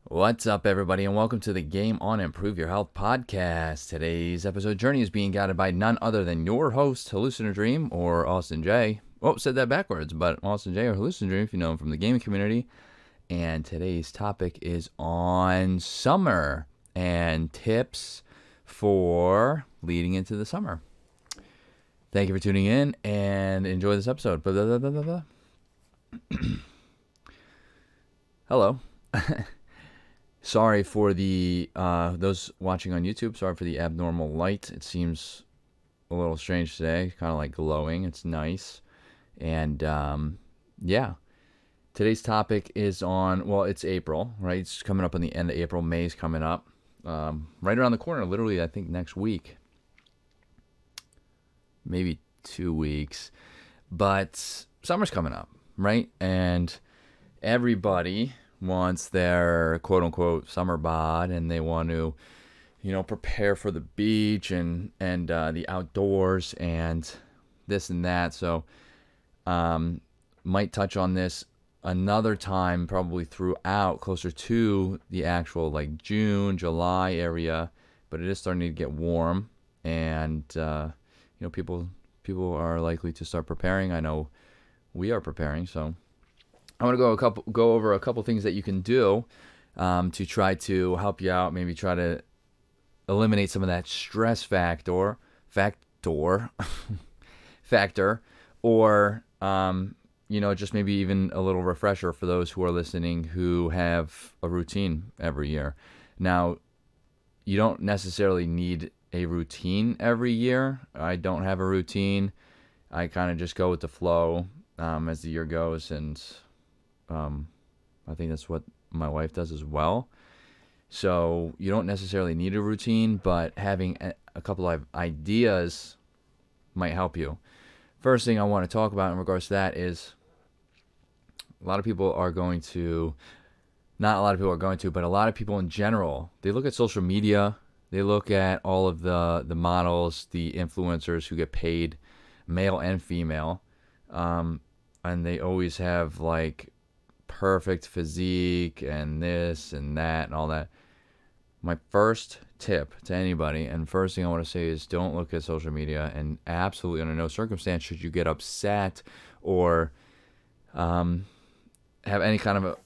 What's up, everybody, and welcome to the Game On Improve Your Health podcast. Today's episode journey is being guided by none other than your host, Hallucinodream, or Austin J. Oh, said that backwards, but Austin J. or Hallucinodream, if you know him from the gaming community. And today's topic is on summer and tips for leading into the summer. Thank you for tuning in and enjoy this episode. Hello. Sorry for the those watching on YouTube. Sorry for the abnormal light. It seems a little strange today, kind of like glowing. It's nice, and yeah. Today's topic is on. Well, it's April, right? It's coming up on the end of April. May's coming up, right around the corner. Literally, I think next week, maybe 2 weeks, but summer's coming up, right? And everybody wants their quote-unquote summer bod, and they want to, prepare for the beach and the outdoors and this and that. So might touch on this another time, probably throughout, closer to the actual like June, July area. But it is starting to get warm, and people are likely to start preparing. I know we are preparing, so I want to go over a couple things that you can do to try to help you out. Maybe try to eliminate some of that stress factor, or just maybe even a little refresher for those who are listening who have a routine every year. Now, you don't necessarily need a routine every year. I don't have a routine. I kind of just go with the flow as the year goes, and I think that's what my wife does as well. So you don't necessarily need a routine, but having a couple of ideas might help you. First thing I want to talk about in regards to that is a lot of people in general, they look at social media, they look at all of the models, the influencers who get paid, male and female, and they always have like perfect physique and this and that and all that. My first tip to anybody, and first thing I want to say, is don't look at social media, and absolutely under no circumstance should you get upset or have any kind of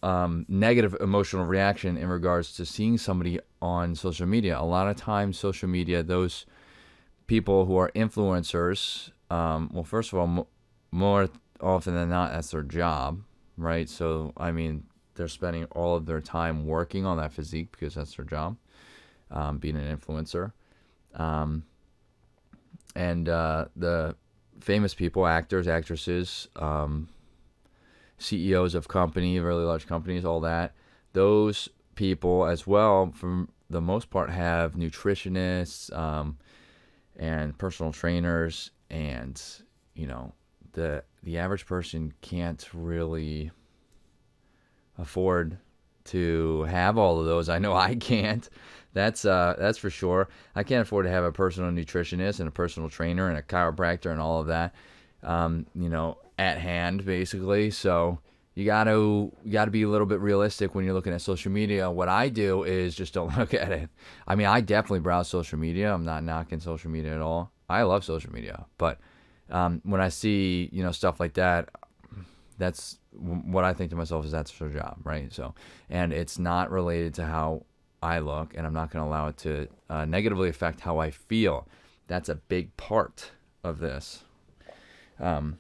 negative emotional reaction in regards to seeing somebody on social media. A lot of times social media, those people who are influencers, well, first of all, more often than not, that's their job. Right, so I mean, they're spending all of their time working on that physique because that's their job, being an influencer. And the famous people, actors, actresses, CEOs of company, really large companies, all that, those people as well, for the most part, have nutritionists and personal trainers, and the average person can't really afford to have all of those. I know I can't. That's for sure. I can't afford to have a personal nutritionist and a personal trainer and a chiropractor and all of that, at hand, basically. So you got to be a little bit realistic when you're looking at social media. What I do is just don't look at it. I mean, I definitely browse social media. I'm not knocking social media at all. I love social media, but when I see, stuff like that, that's what I think to myself is that's their job, right? So, and it's not related to how I look, and I'm not going to allow it to negatively affect how I feel. That's a big part of this. And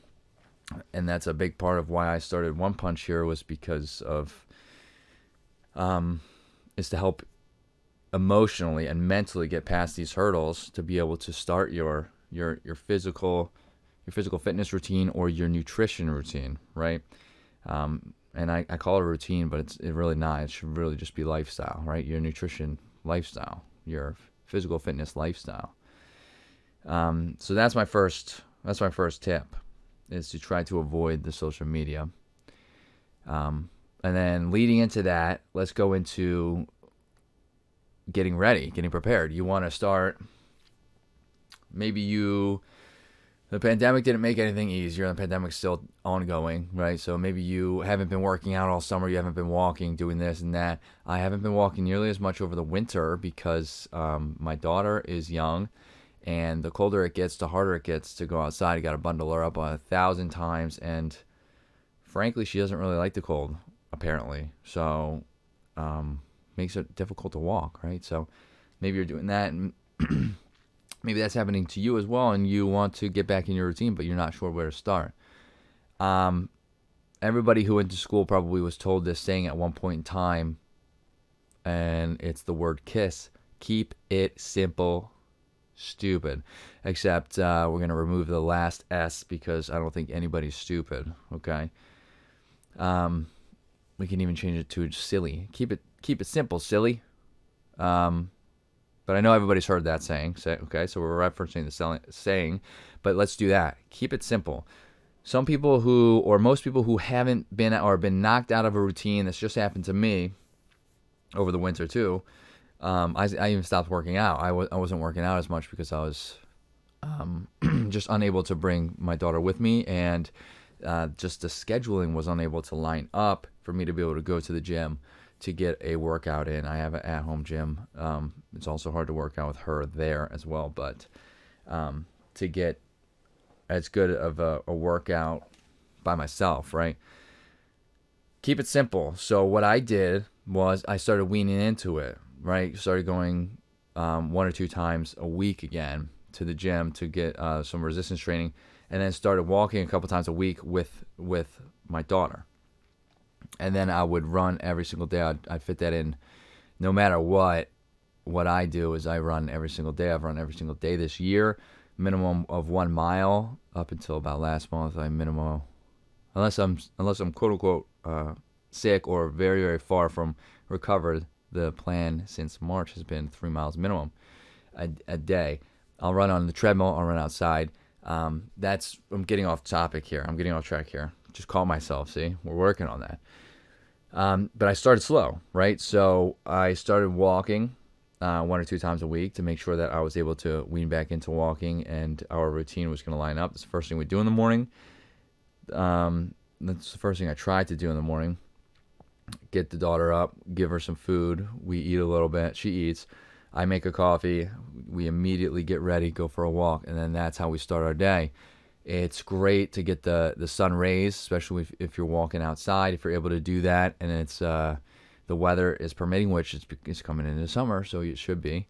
that's a big part of why I started One Punch here, was because of, is to help emotionally and mentally get past these hurdles to be able to start your physical fitness routine or your nutrition routine, right? And I call it a routine, but it's really not. It should really just be lifestyle, right? Your nutrition lifestyle, your physical fitness lifestyle. So that's my first tip, is to try to avoid the social media. And then leading into that, let's go into getting ready, getting prepared. You want to start, maybe you The pandemic didn't make anything easier. The pandemic's still ongoing, right? So maybe you haven't been working out all summer. You haven't been walking, doing this and that. I haven't been walking nearly as much over the winter because my daughter is young, and the colder it gets, the harder it gets to go outside. You got to bundle her up 1,000 times, and frankly, she doesn't really like the cold, apparently. So makes it difficult to walk, right? So maybe you're doing that, and maybe that's happening to you as well, and you want to get back in your routine, but you're not sure where to start. Everybody who went to school probably was told this saying at one point in time, and it's the word KISS. Keep it simple, stupid. Except we're going to remove the last S because I don't think anybody's stupid, okay? We can even change it to silly. Keep it simple, silly. But I know everybody's heard that saying. Okay, so we're referencing the saying, but let's do that. Keep it simple. Some people most people who haven't been or been knocked out of a routine, that's just happened to me over the winter too. I even stopped working out. I wasn't working out as much because I was just unable to bring my daughter with me, and just the scheduling was unable to line up for me to be able to go to the gym to get a workout in. I have an at-home gym. It's also hard to work out with her there as well, but to get as good of a workout by myself, right? Keep it simple. So what I did was I started weaning into it, right? Started going 1 or 2 times a week again to the gym to get some resistance training, and then started walking a couple times a week with my daughter. And then I would run every single day. I'd fit that in no matter what. What I do is I run every single day. I've run every single day this year, minimum of 1 mile up until about last month. Unless I'm quote unquote sick or very, very far from recovered, the plan since March has been 3 miles minimum a day. I'll run on the treadmill. I'll run outside. I'm getting off topic here. I'm getting off track here. Just call myself. See, we're working on that. But I started slow, right? So I started walking 1 or 2 times a week to make sure that I was able to wean back into walking, and our routine was going to line up. That's the first thing we do in the morning. That's the first thing I tried to do in the morning. Get the daughter up, give her some food. We eat a little bit. She eats. I make a coffee. We immediately get ready, go for a walk, and then that's how we start our day. It's great to get the sun rays, especially if you're walking outside, if you're able to do that, and it's the weather is permitting, which it's coming into summer, so it should be.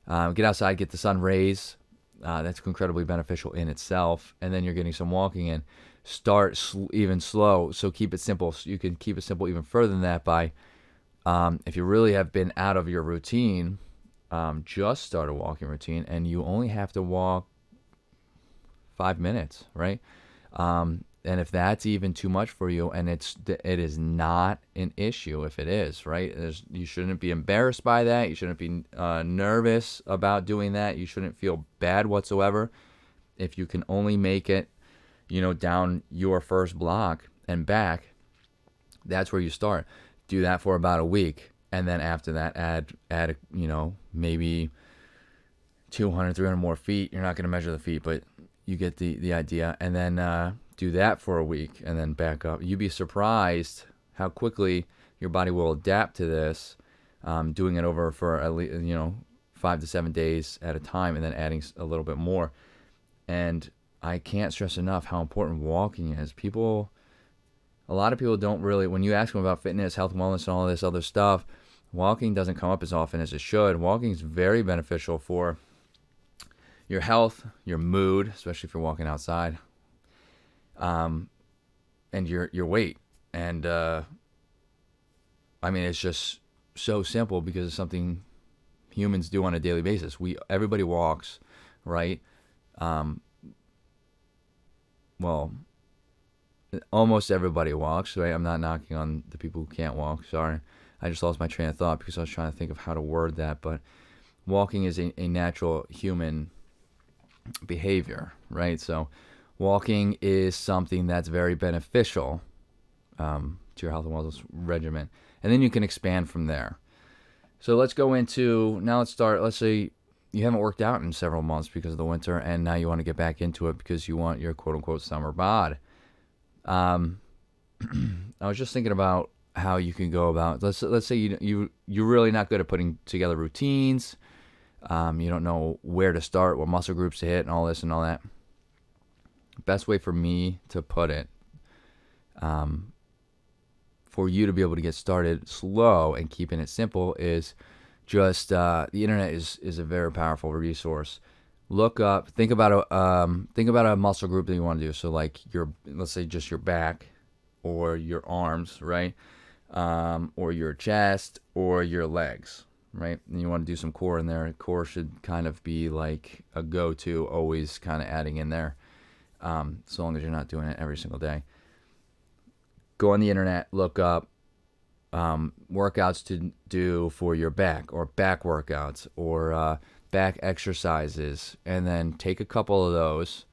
Get outside, get the sun rays. That's incredibly beneficial in itself, and then you're getting some walking in. Start even slow, so keep it simple. So you can keep it simple even further than that by, if you really have been out of your routine, just start a walking routine, and you only have to walk 5 minutes, right? And if that's even too much for you, and it is not an issue if it is, right? You shouldn't be embarrassed by that. You shouldn't be nervous about doing that. You shouldn't feel bad whatsoever. If you can only make it, down your first block and back, that's where you start. Do that for about a week, and then after that, add maybe 200, 300 more feet. You're not going to measure the feet, but you get the idea. And then do that for a week and then back up. You'd be surprised how quickly your body will adapt to this, doing it over for at least 5 to 7 days at a time, and then adding a little bit more. And I can't stress enough how important walking is. A lot of people don't really, when you ask them about fitness, health, wellness, and all this other stuff, walking doesn't come up as often as it should. Walking is very beneficial for your health, your mood, especially if you're walking outside, and your weight. And it's just so simple because it's something humans do on a daily basis. Everybody walks, right? Well, almost everybody walks, right? I'm not knocking on the people who can't walk. Sorry, I just lost my train of thought because I was trying to think of how to word that. But walking is a natural human behavior, right? So walking is something that's very beneficial to your health and wellness regimen, and then you can expand from there. So let's go into, now let's start, let's say you haven't worked out in several months because of the winter, and now you want to get back into it because you want your quote unquote summer bod. Um, I was just thinking about how you can go about. Let's say you're really not good at putting together routines. You don't know where to start, what muscle groups to hit, and all this and all that. Best way for me to put it, for you to be able to get started slow and keeping it simple, is just the internet is a very powerful resource. Look up, think about a muscle group that you want to do. So like let's say just your back, or your arms, right, or your chest, or your legs, right. And you want to do some core in there. Core should kind of be like a go-to, always kind of adding in there, so long as you're not doing it every single day. Go on the internet, look up workouts to do for your back, or back workouts, or back exercises, and then take a couple of those,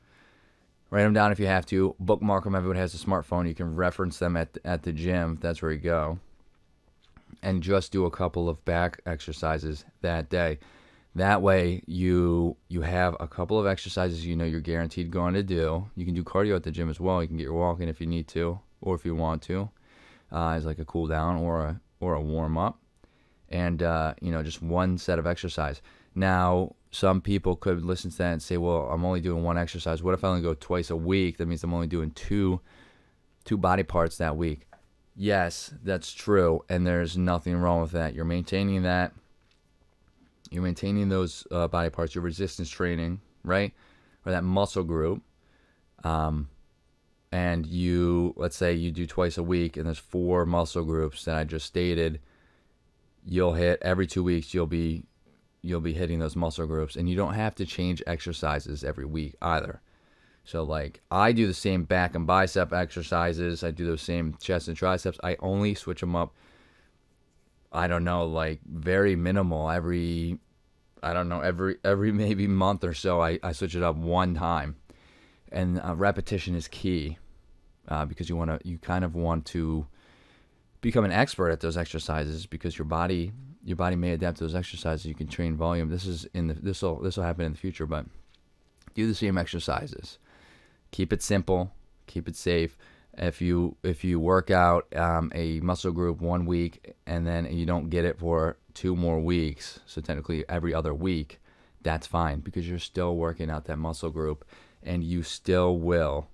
write them down if you have to, bookmark them. Everyone has a smartphone. You can reference them at the gym if that's where you go, and just do a couple of back exercises that day. That way you have a couple of exercises you're guaranteed going to do. You can do cardio at the gym as well. You can get your walk in if you need to, or if you want to, as like a cool down or a warm up, and just one set of exercise. Now, some people could listen to that and say, well, I'm only doing one exercise. What if I only go twice a week? That means I'm only doing two body parts that week. Yes, that's true, and there's nothing wrong with that. You're maintaining that. You're maintaining those body parts. Your resistance training, right, or that muscle group. And let's say you do twice a week, and there's 4 muscle groups that I just stated. You'll hit every 2 weeks. You'll be hitting those muscle groups, and you don't have to change exercises every week either. So like I do the same back and bicep exercises. I do those same chest and triceps. I only switch them up, I don't know, like very minimal every maybe month or so. I switch it up one time, and repetition is key, because you kind of want to become an expert at those exercises, because your body may adapt to those exercises. You can train volume. This will happen in the future, but do the same exercises. Keep it simple. Keep it safe. If you work out a muscle group 1 week and then you don't get it for 2 more weeks, so technically every other week, that's fine, because you're still working out that muscle group, and you still will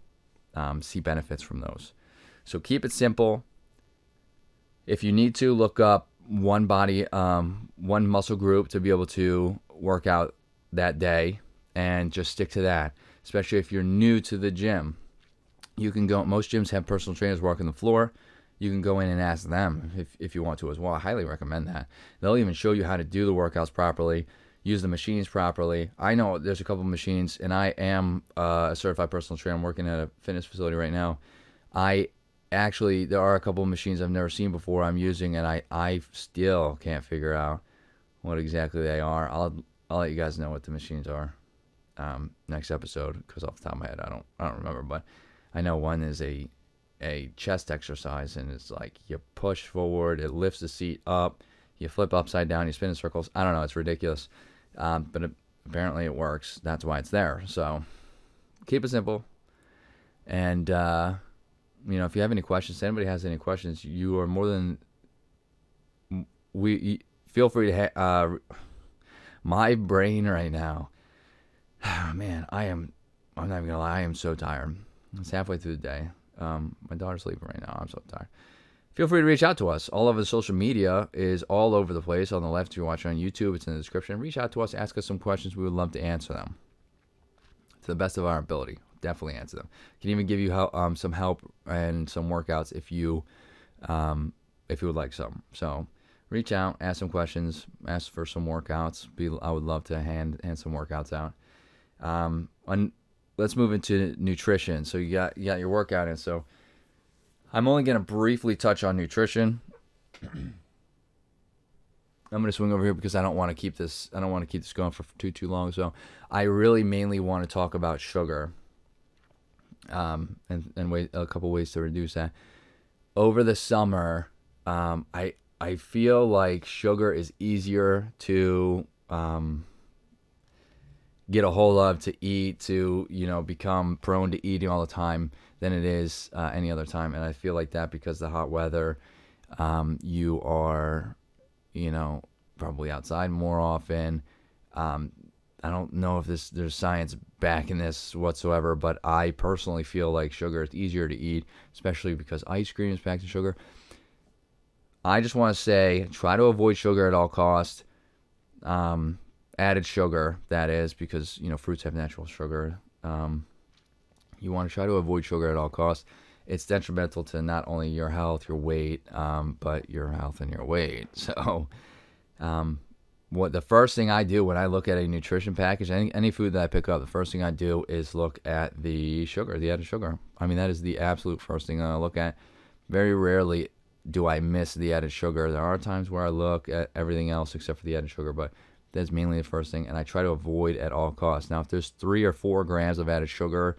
see benefits from those. So keep it simple. If you need to, look up one muscle group to be able to work out that day, and just stick to that. Especially if you're new to the gym, you can go. Most gyms have personal trainers walking the floor. You can go in and ask them if you want to as well. I highly recommend that. They'll even show you how to do the workouts properly, use the machines properly. I know there's a couple of machines, and I am a certified personal trainer. I'm working at a fitness facility right now. There are a couple of machines I've never seen before I'm using, and I still can't figure out what exactly they are. I'll let you guys know what the machines are next episode, because off the top of my head I don't remember, but I know one is a chest exercise, and it's like you push forward, it lifts the seat up, you flip upside down, you spin in circles. I don't know, it's ridiculous, but apparently it works. That's why it's there. So keep it simple, and if you have any questions, if anybody has any questions, you are more than feel free to my brain right now. Oh, man, I'm not even gonna lie, I am so tired. It's halfway through the day. My daughter's sleeping right now. I'm so tired. Feel free to reach out to us. All of the social media is all over the place. On the left, if you're watching on YouTube, it's in the description. Reach out to us, ask us some questions. We would love to answer them to the best of our ability. Definitely answer them. Can even give you some help and some workouts if you would like some. So reach out, ask some questions, ask for some workouts. I would love to hand some workouts out. Let's move into nutrition. So you got your workout in. So I'm only going to briefly touch on nutrition. I'm going to swing over here because I don't want to keep this going for too long. So I really mainly want to talk about sugar, and a couple ways to reduce that. Over the summer, I feel like sugar is easier to get a hold of to eat, to, become prone to eating all the time than it is any other time. And I feel like that because the hot weather, you are, probably outside more often. I don't know if there's science backing this whatsoever, but I personally feel like sugar is easier to eat, especially because ice cream is packed in sugar. I just want to say, try to avoid sugar at all costs. Added sugar, that is, because, fruits have natural sugar. You want to try to avoid sugar at all costs. It's detrimental to not only your health, your weight, but your health and your weight. So, what the first thing I do when I look at a nutrition package, any food that I pick up, the first thing I do is look at the sugar, the added sugar. I mean, that is the absolute first thing I look at. Very rarely do I miss the added sugar. There are times where I look at everything else except for the added sugar, but that's mainly the first thing, and I try to avoid at all costs. Now, if there's 3 or 4 grams of added sugar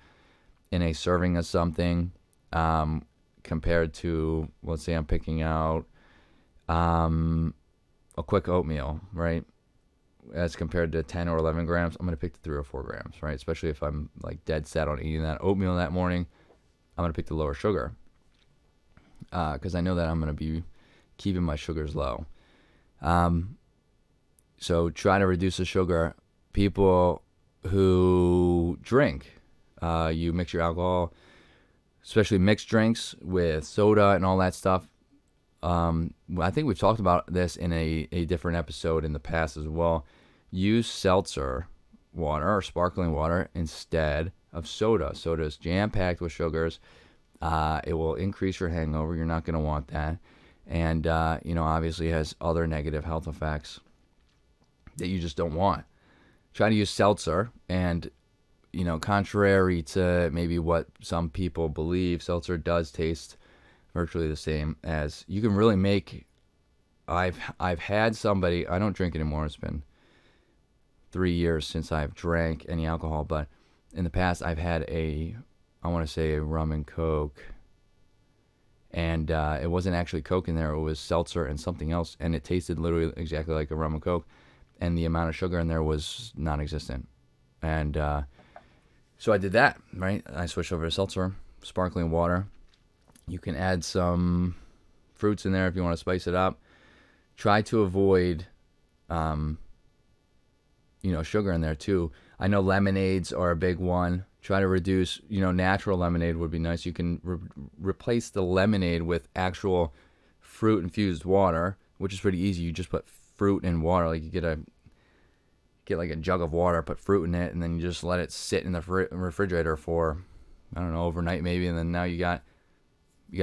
in a serving of something, compared to, let's say I'm picking out a quick oatmeal, right? As compared to 10 or 11 grams, I'm going to pick the 3 or 4 grams, right? Especially if I'm like dead set on eating that oatmeal that morning, I'm going to pick the lower sugar. Because I know that I'm going to be keeping my sugars low. So try to reduce the sugar. People who drink, you mix your alcohol, especially mixed drinks with soda and all that stuff. I think we've talked about this in a different episode in the past as well. Use seltzer water or sparkling water instead of soda. Soda is jam-packed with sugars. It will increase your hangover. You're not going to want that. And, obviously has other negative health effects that you just don't want. Try to use seltzer. And, contrary to maybe what some people believe, seltzer does taste virtually the same as, you can really make. I've had somebody, I don't drink anymore. It's been 3 years since I've drank any alcohol, but in the past I've had I want to say a rum and Coke, and it wasn't actually Coke in there. It was seltzer and something else, and it tasted literally exactly like a rum and Coke, and the amount of sugar in there was non-existent. And so I did that, right? I switched over to seltzer, sparkling water. You can add some fruits in there if you want to spice it up. Try to avoid, sugar in there too. I know lemonades are a big one. Try to reduce, natural lemonade would be nice. You can replace the lemonade with actual fruit-infused water, which is pretty easy. You just put fruit in water. Like you get like a jug of water, put fruit in it, and then you just let it sit in the refrigerator for, I don't know, overnight maybe, and then now you got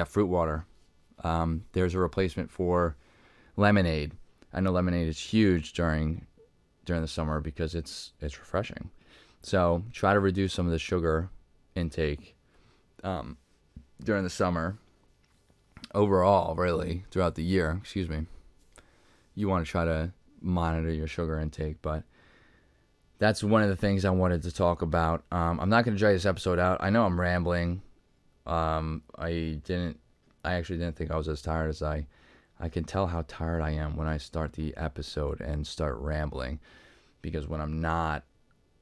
fruit water. There's a replacement for lemonade. I know lemonade is huge during the summer because it's refreshing. So try to reduce some of the sugar intake during the summer. Overall, really, throughout the year, you want to try to monitor your sugar intake. But that's one of the things I wanted to talk about. I'm not going to drag this episode out. I know I'm rambling. I actually didn't think I was as tired as I can tell how tired I am when I start the episode and start rambling, because when I'm not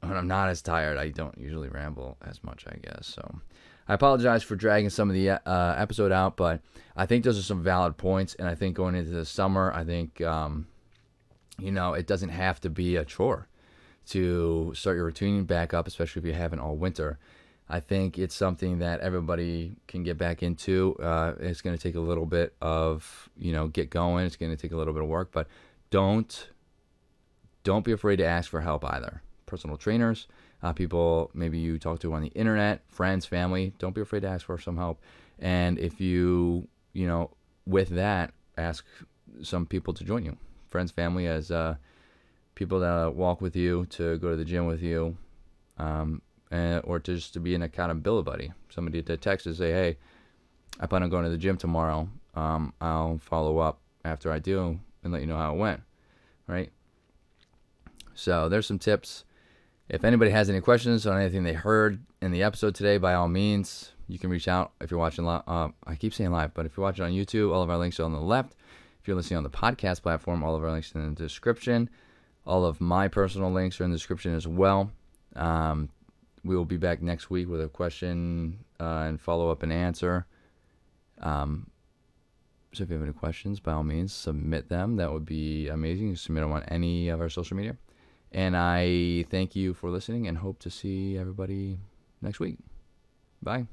as tired, I don't usually ramble as much, I guess. So I apologize for dragging some of the episode out, but I think those are some valid points. And I think going into the summer, I think, it doesn't have to be a chore to start your routine back up, especially if you haven't all winter. I think it's something that everybody can get back into. It's going to take a little bit of, get going. It's going to take a little bit of work, but don't be afraid to ask for help either. Personal trainers, people maybe you talk to on the internet, friends, family, don't be afraid to ask for some help. And if you, with that, ask some people to join you. Friends, family, as people that walk with you, to go to the gym with you, or just to be an accountability buddy. Somebody to text and say, hey, I plan on going to the gym tomorrow. I'll follow up after I do and let you know how it went, right? So there's some tips. If anybody has any questions on anything they heard in the episode today, by all means, you can reach out. If you're watching live, I keep saying live, but if you're watching on YouTube, all of our links are on the left. If you're listening on the podcast platform, all of our links are in the description. All of my personal links are in the description as well. We will be back next week with a question and follow up and answer. So if you have any questions, by all means, submit them. That would be amazing. You can submit them on any of our social media. And I thank you for listening and hope to see everybody next week. Bye.